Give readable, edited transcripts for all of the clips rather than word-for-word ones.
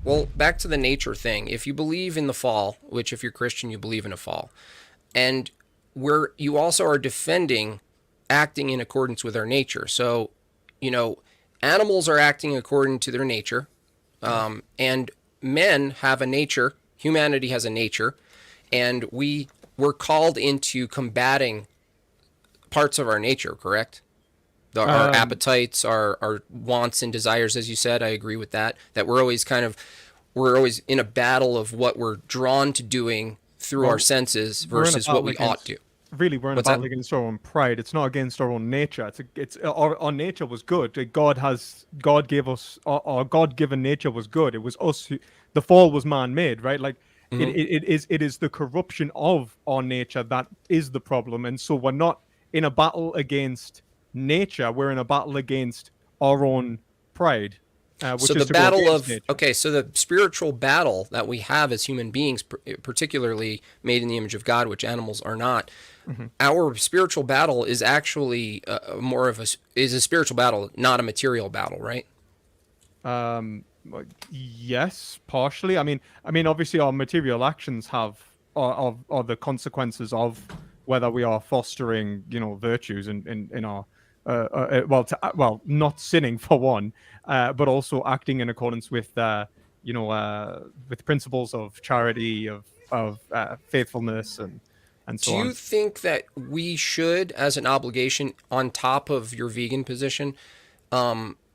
Well, back to the nature thing. If you believe in the fall, which if you're Christian, you believe in a fall, and where you also are defending acting in accordance with our nature. So, you know, animals are acting according to their nature, and men have a nature. Humanity has a nature, and we were called into combating parts of our nature. Correct? Our Um, appetites, our wants and desires, as you said. I agree with that. That we're always in a battle of what we're drawn to doing through our well, senses we're in a versus what battle we ought against. to. Really, we're in a What's that? battle against our own pride. It's not against our own nature. Our nature was good. God gave us our God-given nature was good. It was us who the fall was man-made, right? Like Mm-hmm. it is the corruption of our nature that is the problem. And so we're not in a battle against nature. We're in a battle against our own pride, So which the is to go battle against of nature. okay, so the spiritual battle that we have as human beings, particularly made in the image of God, which animals are not. Mhm. Our spiritual battle is actually more of a is a spiritual battle, not a material battle, right? Well, yes, partially. Obviously, our material actions are the consequences of whether we are fostering, virtues in our, not sinning for one, but also acting in accordance with principles of charity, of faithfulness, and Do so you on. think that we should, as an obligation, on top of your vegan position,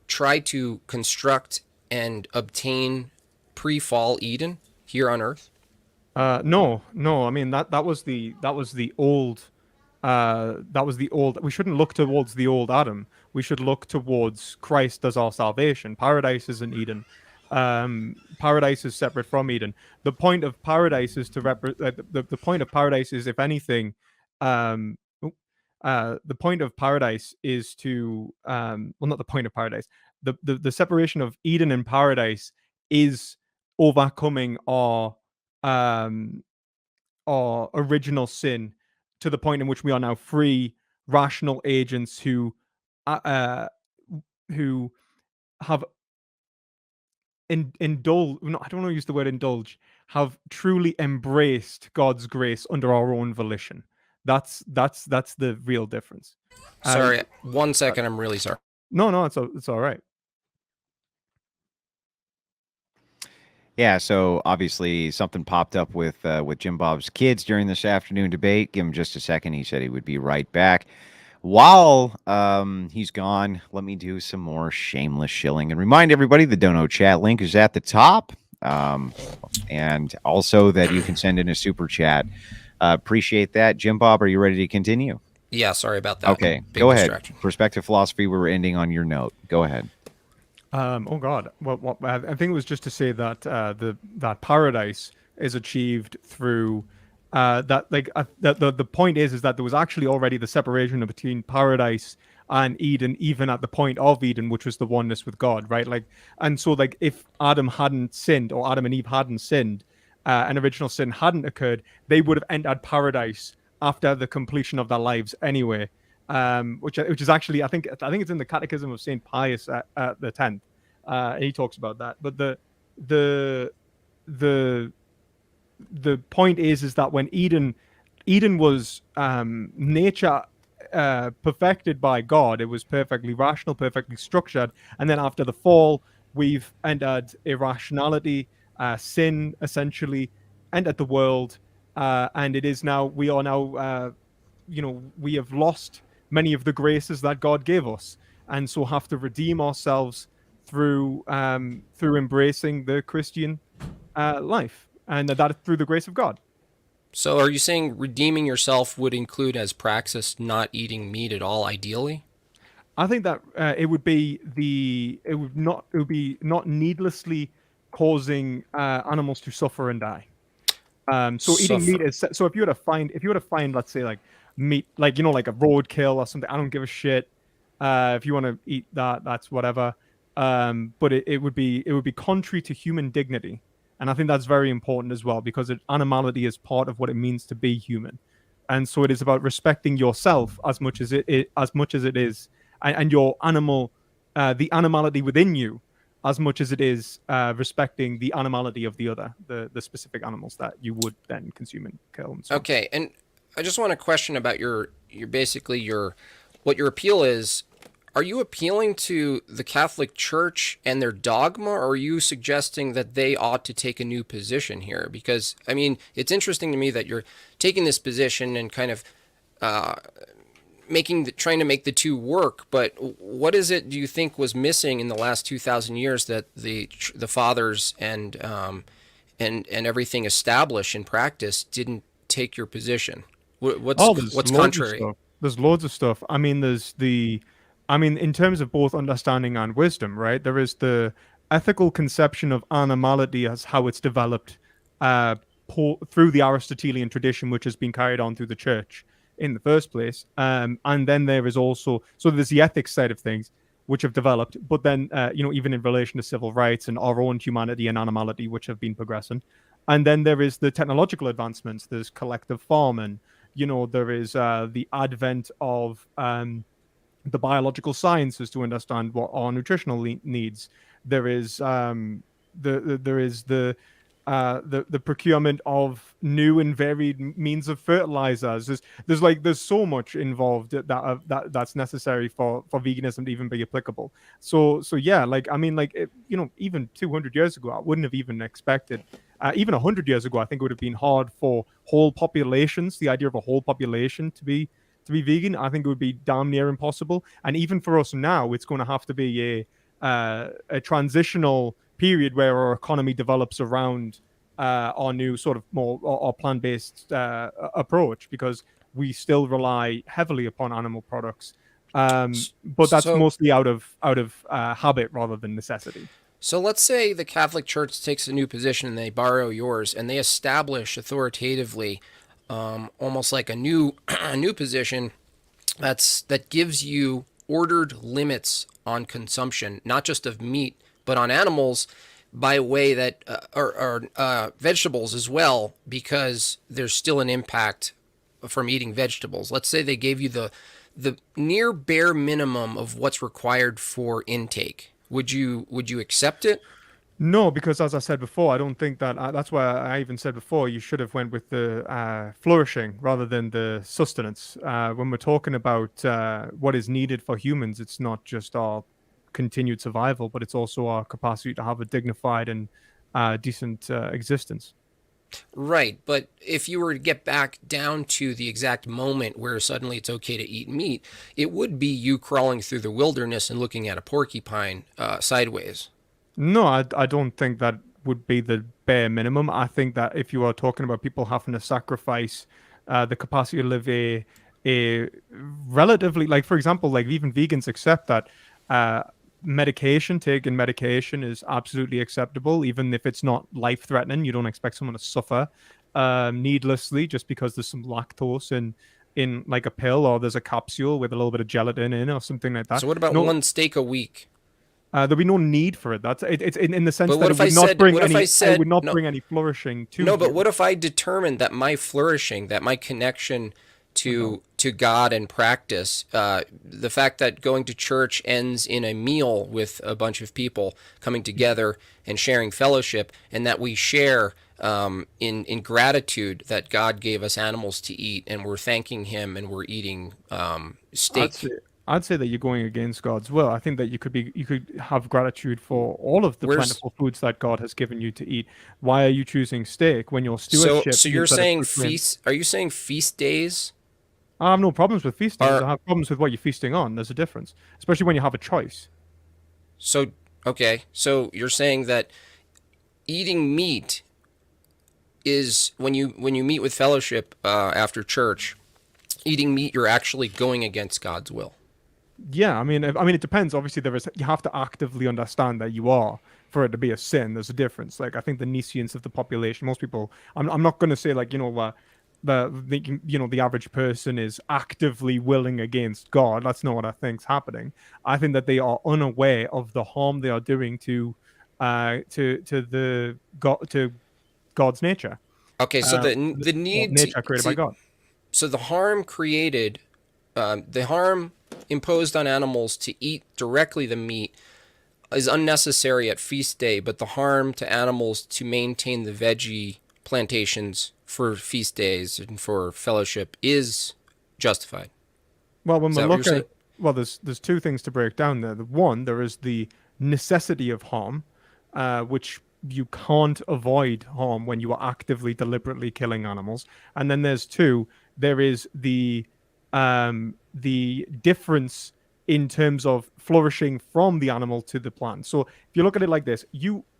try to construct and obtain pre-fall Eden here on Earth? No, no. I mean that was the old. That was the old. We shouldn't look towards the old Adam. We should look towards Christ as our salvation. Paradise is in Eden. Paradise is separate from Eden. The point of paradise is to the point of paradise is, if anything, um, the point of paradise is to well, not the point of paradise. The separation of Eden and paradise is overcoming um our original sin to the point in which we are now free, rational agents uh, uh, who have indulge. No, I don't want to use the word indulge. Have truly embraced God's grace under our own volition. That's the real difference. Uh, Sorry, one uh, second. I'm really sorry. no, no, it's all right. Yeah, so obviously something popped up with Jim Bob's kids during this afternoon debate. Give him just a second. He said he would be right back. While he's gone, let me do some more shameless shilling and remind everybody the Dono chat link is at the top, um, and also that you can send in a super chat. Appreciate that, Jim Bob. Are you ready to continue? Yeah, sorry about that. Okay, Big go ahead. distraction. Perspective philosophy. We were ending on your note. Go ahead. Oh God. Well, I think it was just to say that that paradise is achieved through that like the point is that there was actually already the separation between paradise and Eden, even at the point of Eden, which was the oneness with God, right? Like, and so like if Adam hadn't sinned, or Adam and Eve hadn't sinned, an original sin hadn't occurred, they would have entered paradise after the completion of their lives anyway. Which is actually, I think it's in the Catechism of Saint Pius at the 10th. He talks about that. But the the the point is that when Eden was nature perfected by God, it was perfectly rational, perfectly structured, and then after the fall, we've entered irrationality, sin, essentially, entered the world, and it is now we are now we have lost many of the graces that God gave us, and so have to redeem ourselves through embracing the Christian life, and that through the grace of God. So, are you saying redeeming yourself would include as praxis not eating meat at all, ideally? I think that it would be not needlessly causing animals to suffer and die. So eating meat Suffer. is so if you were to find, let's say, like meat, like like a roadkill or something, I don't give a shit. If you want to eat that, that's whatever. But it would be contrary to human dignity, and I think that's very important as well, because animality is part of what it means to be human, and so it is about respecting yourself as much as it is, and your the animality within you, as much as it is respecting the animality of the other, the specific animals that you would then consume and kill and so on. Okay, and I just want to question about your basically your what your appeal is. Are you appealing to the Catholic Church and their dogma, or are you suggesting that they ought to take a new position here? Because I mean, it's interesting to me that you're taking this position and kind of trying to make the two work. But what is it do you think was missing in the last 2,000 years that the fathers and everything established in practice didn't take your position? Oh, there's What's loads of contrary? stuff. There's loads of stuff. I mean, in terms of both understanding and wisdom, right? There is the ethical conception of animality as how it's developed uh, through the Aristotelian tradition, which has been carried on through the church in the first place. And then there is also, so there's the ethics side of things, which have developed, but then, even in relation to civil rights and our own humanity and animality, which have been progressing. And then there is the technological advancements. There's collective farming. There is the advent of the biological sciences to understand what our nutritional needs. There is there is the procurement of new and varied means of fertilizers. There's so much involved that's necessary for veganism to even be applicable. So yeah, like I mean, like even 200 years ago, I wouldn't have even expected. Even 100 years ago, I think it would have been hard for whole populations. The idea of a whole population to be vegan, I think it would be damn near impossible. And even for us now, it's going to have to be a transitional period where our economy develops around our new sort of more our plant-based approach, because we still rely heavily upon animal products. But that's So mostly out of habit rather than necessity. So let's say the Catholic Church takes a new position and they borrow yours and they establish authoritatively, almost like a new a new position that gives you ordered limits on consumption, not just of meat but on animals, by way that or vegetables as well, because there's still an impact from eating vegetables. Let's say they gave you the near bare minimum of what's required for intake. Would you accept it? No, because as I said before, I don't think that. That's why I even said before you should have went with the flourishing rather than the sustenance. When we're talking about what is needed for humans, it's not just our continued survival, but it's also our capacity to have a dignified and decent existence. Right, but if you were to get back down to the exact moment where suddenly it's okay to eat meat, it would be you crawling through the wilderness and looking at a porcupine sideways. No, I don't think that would be the bare minimum. I think that if you are talking about people having to sacrifice the capacity to live a relatively, like for example, like even vegans accept that uh, taking medication is absolutely acceptable, even if it's not life threatening. You don't expect someone to suffer needlessly just because there's some lactose in like a pill, or there's a capsule with a little bit of gelatin in or something like that. So what about No, one steak a week? there'll be no need for it. It's in the sense But that what it if I would not said bring what if I any it said would not no, bring any flourishing to no, but you. what if I determined that my flourishing, that my connection Uh-huh. to God and practice, the fact that going to church ends in a meal with a bunch of people coming together and sharing fellowship, and that we share in gratitude that God gave us animals to eat, and we're thanking Him, and we're eating I'd say steak. I'd say that you're going against God's will. I think that you could have gratitude for all of the Where's plentiful foods that God has given you to eat. Why are you choosing steak when your so stewardship so you're means that it's saying between? feast? Are you saying feast days I have no problems with feast days. I are have problems with what you're feasting on. There's a difference, especially when you have a choice. so okay? So you're saying that eating meat is when you meet with fellowship after church, eating meat, you're actually going against God's will. Yeah, I mean, it depends. Obviously, you have to actively understand that you are for it to be a sin. There's a difference. Like I think the nescience of the population, most people. I'm not going to say like the average person is actively willing against God. That's not what I think's happening. I think that they are unaware of the harm they are doing to God, to God's nature, Okay, so the well, need nature created by to God. so the harm created, the harm imposed on animals to eat directly the meat is unnecessary at feast day, but the harm to animals to maintain the veggie plantations for feast days and for fellowship is justified. Well, when Is we that what you're look saying? at, well, there's two things to break down there. The one, there is the necessity of harm, which you can't avoid harm when you are actively, deliberately killing animals. And then there's two, there is the difference in terms of flourishing from the animal to the plant. So if you look at it like this,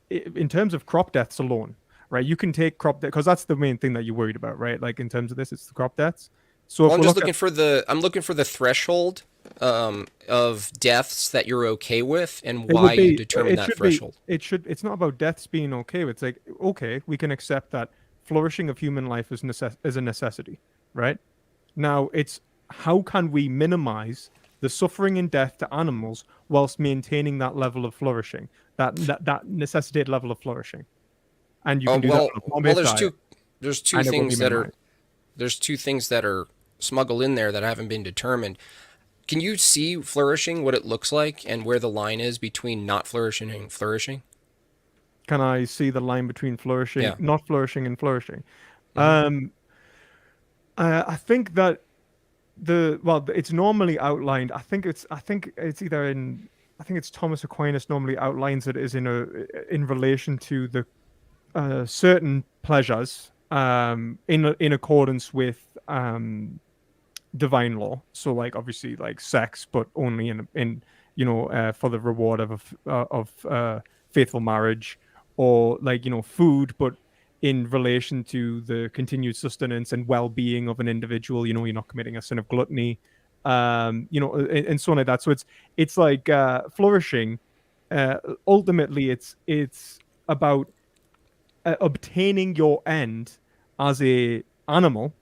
in terms of crop deaths alone, right? You can take crop death because that's the main thing that you're worried about, right? Like in terms of this, it's the crop deaths. So Well, if I'm we just look at looking for the I'm looking for the threshold of deaths that you're okay with and it why would you be, determine that threshold. it's not about deaths being okay. It's like, okay, we can accept that flourishing of human life is a necessity, right? Now, it's how can we minimize the suffering and death to animals whilst maintaining that level of flourishing, that necessitated level of flourishing. And you Oh can do that well, on a plant-based diet, there's two and it will be things that are minimized. there's two things that are smuggled in there that haven't been determined. Can you see flourishing, what it looks like, and where the line is between not flourishing and flourishing? Can I see the line between flourishing, Yeah. not flourishing, and flourishing? Hmm. Um, I think that it's normally outlined. I think it's either in, I think it's Thomas Aquinas normally outlines it as in relation to the certain pleasures in accordance with divine law. So like obviously like sex, but only in for the reward of faithful marriage, or like food, but in relation to the continued sustenance and well-being of an individual. You're not committing a sin of gluttony, and so on like that. So it's like flourishing. Ultimately, it's about obtaining your end as a animal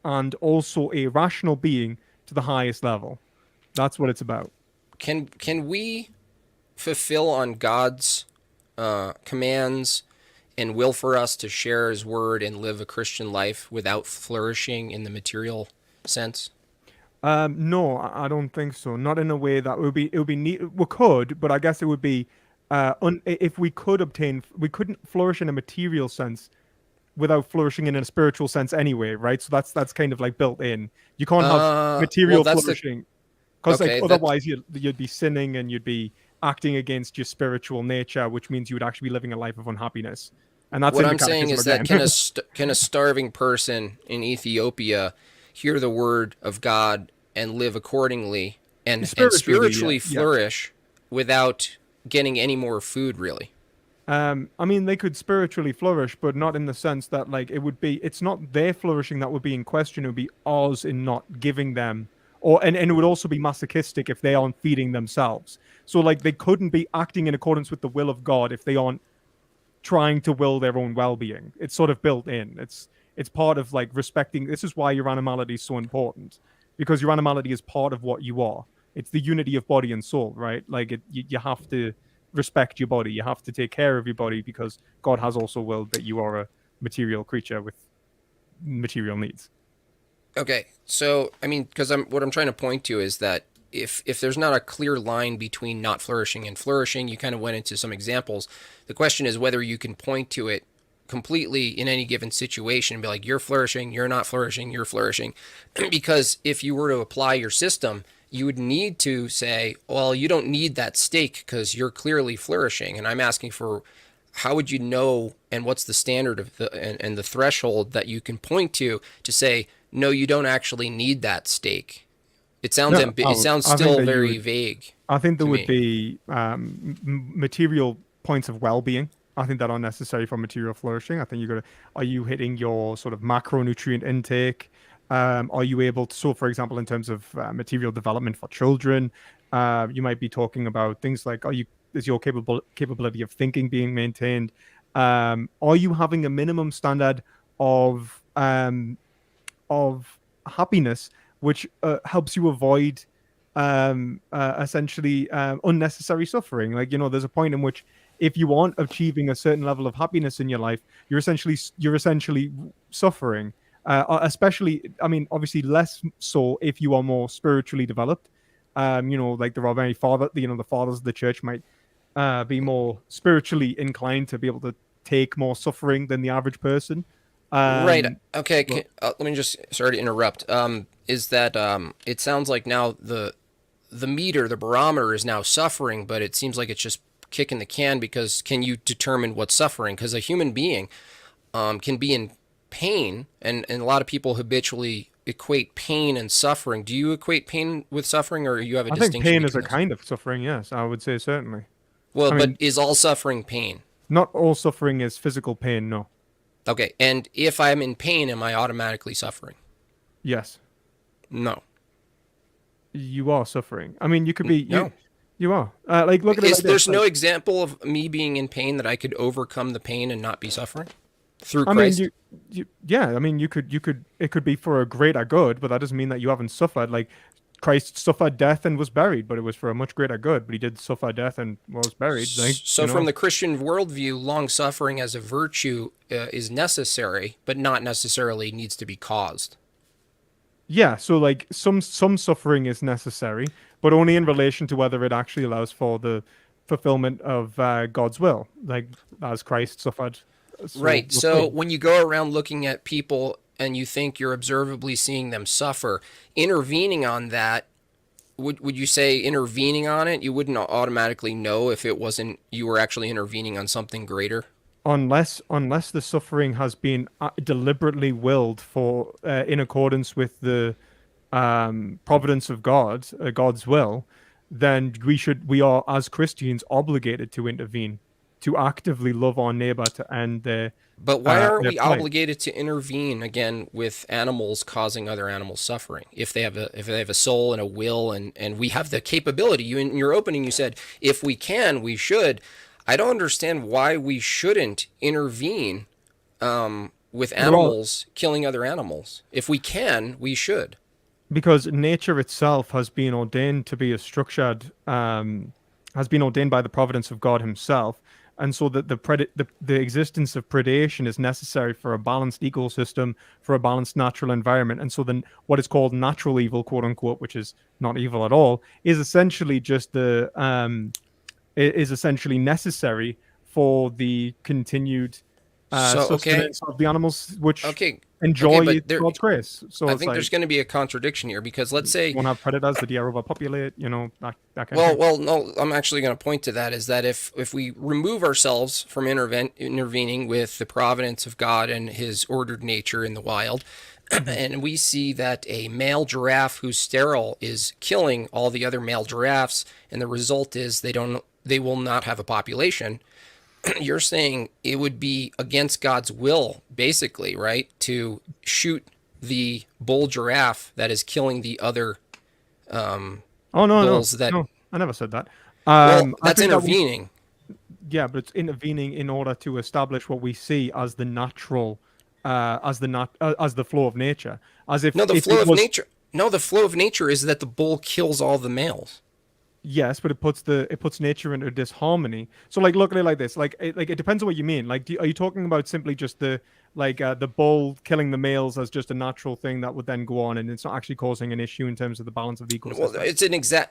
and also a rational being to the highest level. That's what it's about. Can we fulfill on God's commands and will for us to share His word and live a Christian life without flourishing in the material sense? No, I don't think so. Not in a way that would be, it would be neat. We could, but I guess it would be if we could obtain, we couldn't flourish in a material sense without flourishing in a spiritual sense anyway, right? So that's kind of like built in. You can't have Well, material that's the flourishing because like okay. That otherwise you'd be sinning and you'd be acting against your spiritual nature, which means you would actually be living a life of unhappiness. And that's what in the I'm saying catechism is that again. can a starving person in Ethiopia hear the word of God and live accordingly and Spiritually, yeah, spiritually yeah. flourish without getting any more food? Really? I mean, they could spiritually flourish, but not in the sense that like it's not their flourishing that would be in question. It would be ours in not giving them, and it would also be masochistic if they aren't feeding themselves. So like they couldn't be acting in accordance with the will of God if they aren't trying to will their own well-being. It's sort of built in. It's part of like respecting. This is why your animality is so important, because your animality is part of what you are. It's the unity of body and soul, right? Like you have to respect your body. You have to take care of your body because God has also willed that you are a material creature with material needs. Okay, so I mean, because what I'm trying to point to is that if there's not a clear line between not flourishing and flourishing, you kind of went into some examples. The question is whether you can point to it completely in any given situation and be like, you're flourishing, you're not flourishing, you're flourishing. Because if you were to apply your system, you would need to say, well, you don't need that steak because you're clearly flourishing. And I'm asking for how would you know and what's the standard of and the threshold that you can point to say no, you don't actually need that steak. No, It sounds I think still that you very would. vague I think there to would me. be material points of well-being. I think that are necessary for material flourishing. I think you got to. Are you hitting your sort of macronutrient intake? Are you able to? So, for example, in terms of material development for children, you might be talking about things like: is your capability of thinking being maintained? Are you having a minimum standard of of happiness, which helps you avoid essentially unnecessary suffering. Like there's a point in which if you aren't achieving a certain level of happiness in your life, you're essentially suffering. Especially, I mean, obviously less so if you are more spiritually developed. Like there are many the fathers of the church might be more spiritually inclined to be able to take more suffering than the average person. Right. Um, Okay. but Let me just, sorry to interrupt. Is that it sounds like now the meter, the barometer is now suffering, but it seems like it's just kicking the can because can you determine what's suffering? Because a human being can be in pain, and a lot of people habitually equate pain and suffering. Do you equate pain with suffering, or you have a I think distinction pain is a between those? kind of suffering. Yes, I would say certainly. Well, I but mean, is all suffering pain? not all suffering is physical pain. No. Okay, and if I'm in pain, am I automatically suffering? Yes, No. you are suffering. I mean, you could be you. No. You are. Like look at it Is like this. there's no Like example of me being in pain that I could overcome the pain and not be suffering through I mean, Christ? yeah. I mean, It could be for a greater good, but that doesn't mean that you haven't suffered. Like Christ suffered death and was buried, but it was for a much greater good. But he did suffer death and was buried. Like So, from the Christian worldview, long suffering as a virtue is necessary, but not necessarily needs to be caused. yeah. So like some suffering is necessary, but only in relation to whether it actually allows for the fulfillment of God's will. Like as Christ suffered, so Right. will So, we. when you go around looking at people and you think you're observably seeing them suffer, intervening on that, would you say intervening on it, you wouldn't automatically know if it wasn't you were actually intervening on something greater? Unless the suffering has been deliberately willed for in accordance with the providence of God, God's will, then we are as Christians obligated to intervene, to actively love our neighbor to end But why aren't their we plight. obligated to intervene again with animals causing other animals suffering? If they have a soul and a will and we have the capability, you in your opening you said if we can, we should. I don't understand why we shouldn't intervene with Well, animals killing other animals. If we can, we should. because nature itself has been ordained to be a structured has been ordained by the providence of God himself, and so that the existence of predation is necessary for a balanced ecosystem, for a balanced natural environment. And so then what is called natural evil, quote unquote, which is not evil at all, is essentially just the is essentially necessary for the continued So okay, sustenance of the animals which okay, okay, enjoy but there, God's grace. So I it's think like there's going to be a contradiction here because let's you say won't have predators, the deer overpopulate, that kind of thing. No, I'm actually going to point to that is that if we remove ourselves from intervening with the providence of God and His ordered nature in the wild, Mhm. and we see that a male giraffe who's sterile is killing all the other male giraffes, and the result is they will not have a population. You're saying it would be against God's will, basically, right, to shoot the bull giraffe that is killing the other Oh no, no, bulls that no, I never said that. well, I that's think that we, intervening. yeah, but it's intervening in order to establish what we see as the natural, as the flow of nature, as No, the if flow it of was. nature. No, the flow of nature is that the bull kills all the males. Yes, but it puts nature into disharmony. So like look at it like this. Like it depends on what you mean. Like are you talking about simply just the bull killing the males as just a natural thing that would then go on and it's not actually causing an issue in terms of the balance of the Well, ecosystem?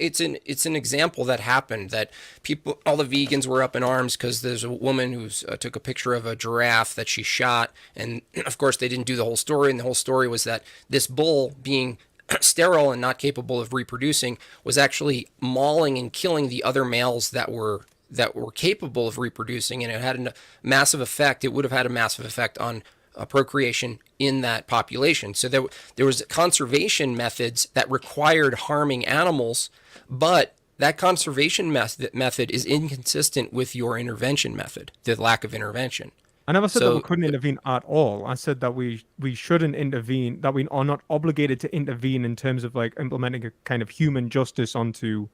it's an example that happened that people all the vegans were up in arms because there's a woman who took a picture of a giraffe that she shot, and of course they didn't do the whole story, and the whole story was that this bull being sterile and not capable of reproducing was actually mauling and killing the other males that were capable of reproducing, and it had a massive effect. It would have had a massive effect on procreation in that population. So there was conservation methods that required harming animals, but that conservation method is inconsistent with your intervention method, the lack of intervention. I never said that we So couldn't intervene at all. I said that we shouldn't intervene, that we are not obligated to intervene in terms of like implementing a kind of human justice onto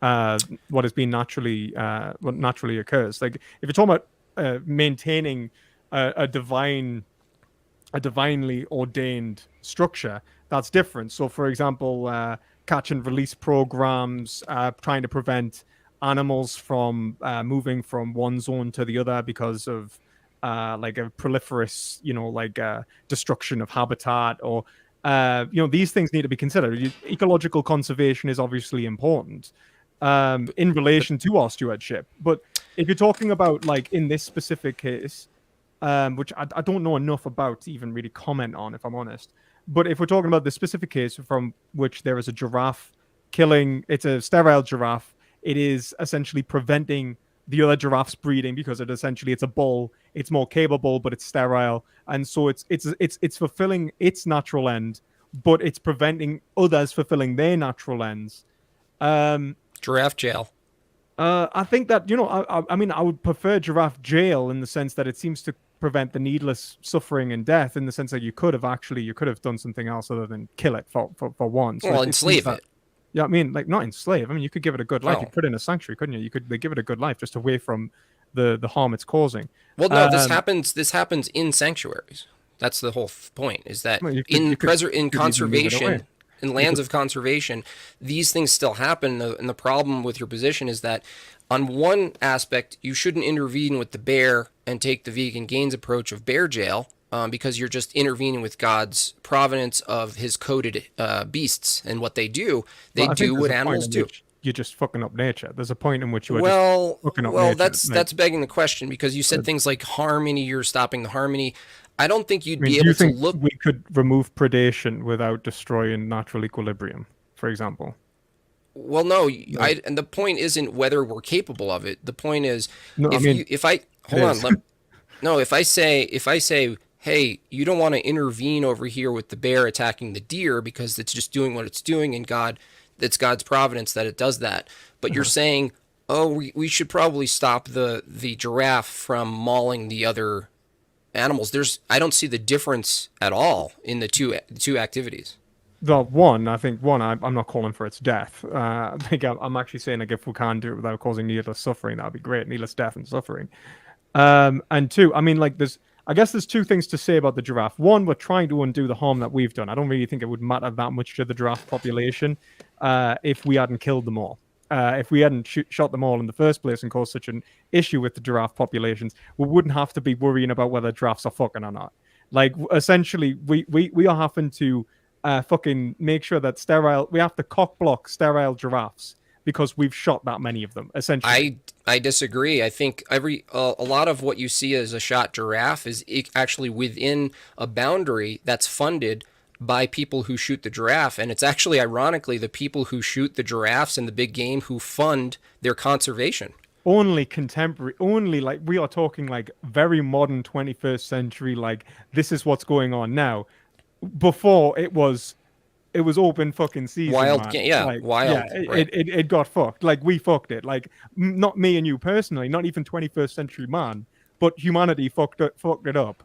what has been what naturally occurs. Like if you're talking about maintaining a divinely ordained structure, that's different. So, for example, catch and release programs, trying to prevent animals from moving from one zone to the other because of like a proliferous, destruction of habitat, or these things need to be considered. Ecological conservation is obviously important in but relation to our stewardship, but if you're talking about like in this specific case, which I don't know enough about to even really comment on, if I'm honest. But if we're talking about the specific case from which there is a giraffe killing, it's a sterile giraffe. It is essentially preventing the other giraffes breeding because it's a bull. It's more capable, but it's sterile, and so it's fulfilling its natural end, but it's preventing others fulfilling their natural ends. Um, Giraffe jail. I think that I mean, I would prefer giraffe jail in the sense that it seems to prevent the needless suffering and death. In the sense that you could have done something else other than kill it for one. So Well, it seems enslave that, it. yeah, I mean, like not enslave. I mean, you could give it a good life. You Oh. could put it in a sanctuary, couldn't you? You could give it a good life just away from the harm it's causing. Well, no, this Um, happens. This happens in sanctuaries. That's the whole point. Is that well, in you in could even move it away. conservation, in lands of conservation, these things still happen. And the problem with your position is that, on one aspect, you shouldn't intervene with the bear and take the vegan gains approach of bear jail. Because you're just intervening with God's providence of His coded beasts and what they do. They Well, I think do there's what a point animals in do. which you're just fucking up nature. There's a point in which you are Well, just fucking up well, nature. that's Like, that's begging the question because you said things like harmony. You're stopping the harmony. I don't think you'd I mean, be do you able to think look. we could remove predation without destroying natural equilibrium, for example? Well, no. Like, And the point isn't whether we're capable of it. The point is, no, I mean, if I it hold on, is. no, if I say, hey, you don't want to intervene over here with the bear attacking the deer because it's just doing what it's doing, and it's God's providence that it does that. But you're saying, oh, we should probably stop the giraffe from mauling the other animals. I don't see the difference at all in the two activities. I think I'm not calling for its death. I think I'm actually saying like if we can do it without causing needless suffering, that'd be great. Needless death and suffering. And two, I mean, like I guess there's two things to say about the giraffe. One, we're trying to undo the harm that we've done. I don't really think it would matter that much to the giraffe population if we hadn't killed them all. If we hadn't shot them all in the first place and caused such an issue with the giraffe populations, we wouldn't have to be worrying about whether giraffes are fucking or not. Like, essentially, we are having to fucking make sure that we have to cock block sterile giraffes because we've shot that many of them, essentially. I disagree. I think a lot of what you see as a shot giraffe is actually within a boundary that's funded by people who shoot the giraffe, and it's actually ironically the people who shoot the giraffes and the big game who fund their conservation. Only contemporary, only like we are talking like very modern 21st century, like this is what's going on now. Before it was open fucking season, Wild, man. yeah, Like, wild. yeah, Right. it got fucked. Like we fucked it. Like not me and you personally, not even 21st century man, but humanity fucked it up.